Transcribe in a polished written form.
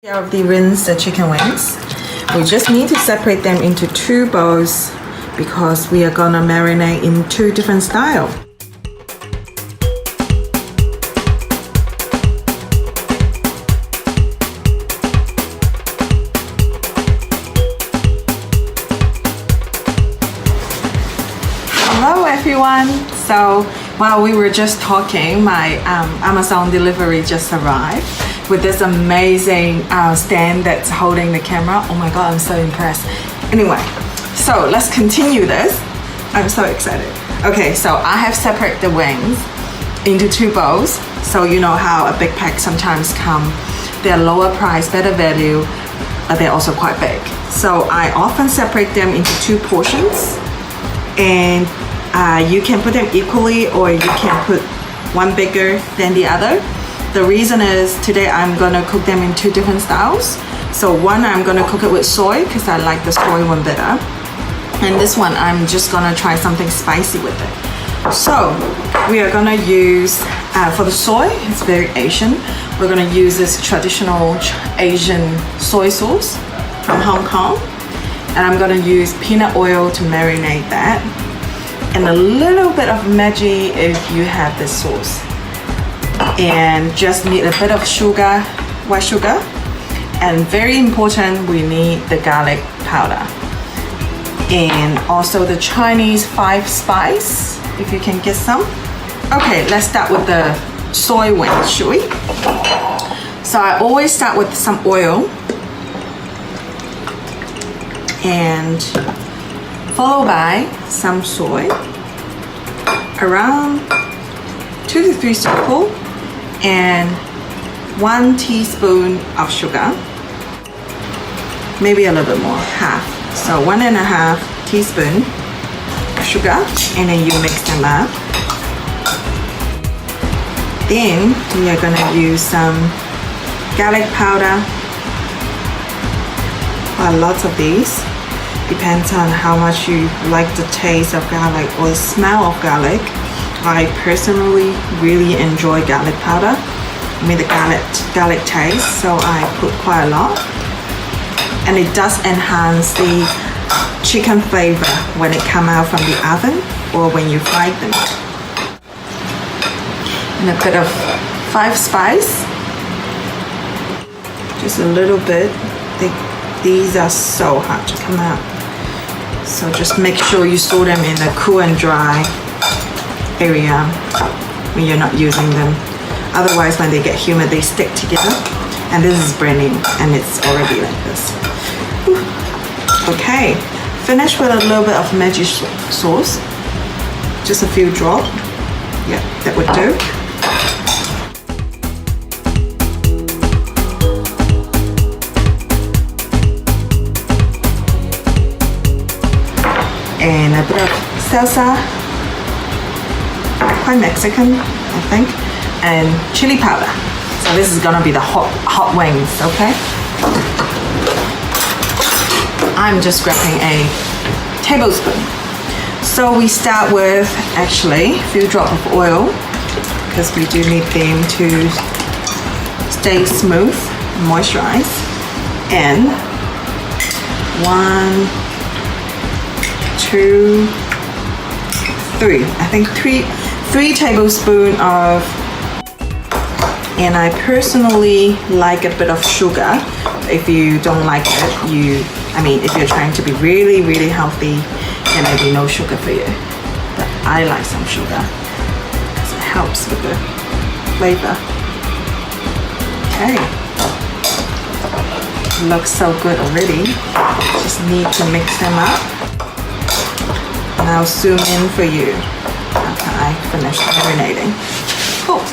Here of the rinsed chicken wings. We just need to separate them into two bowls because we are gonna marinate in two different styles. Hello everyone! So while we were just talking, my Amazon delivery just arrived with this amazing stand that's holding the camera. Oh my god, I'm so impressed. Anyway, so let's continue this. I'm so excited. Okay, so I have separated the wings into two bowls. So you know how a big pack sometimes come, they're lower price, better value, but they're also quite big. So I often separate them into two portions, and you can put them equally or you can put one bigger than the other. The reason is today I'm gonna cook them in two different styles. So one, I'm gonna cook it with soy because I like the soy one better. And this one, I'm just gonna try something spicy with it. So we are gonna use, for the soy, it's very Asian. We're gonna use this traditional Asian soy sauce from Hong Kong. And I'm gonna use peanut oil to marinate that. And a little bit of Maggi if you have this sauce. And just need a bit of sugar, white sugar, and very important, we need the garlic powder, and also the Chinese 5 spice if you can get some. Okay, let's start with the soy wings, shall we? So I always start with some oil and followed by some soy, around 2 to 3 spoonfuls, and 1 teaspoon of sugar, maybe a little bit more, half. So 1.5 teaspoon of sugar, and then you mix them up. Then we are gonna use some garlic powder. Lots of these. Depends on how much you like the taste of garlic or the smell of garlic. I personally really enjoy garlic powder. I mean the garlic taste, so I put quite a lot. And it does enhance the chicken flavor when it comes out from the oven or when you fry them. And a bit of 5 spice. Just a little bit. These are so hard to come out. So just make sure you store them in a cool and dry area when you're not using them. Otherwise, when they get humid, they stick together. And this is brand new, and it's already like this. Okay, finish with a little bit of Maggi sauce. Just a few drops. Yeah, that would do. And a bit of salsa, quite Mexican, I think, and chili powder. So this is gonna be the hot wings, okay? I'm just grabbing a tablespoon. So we start with actually a few drops of oil because we do need them to stay smooth, moisturized, and 1, 2, 3. I think 3 tablespoons of, and I personally like a bit of sugar. If you don't like it, if you're trying to be really, really healthy, then maybe no sugar for you. But I like some sugar because it helps with the flavor. Okay. Looks so good already. Just need to mix them up. And I'll zoom in for you after I finish marinating. Cool.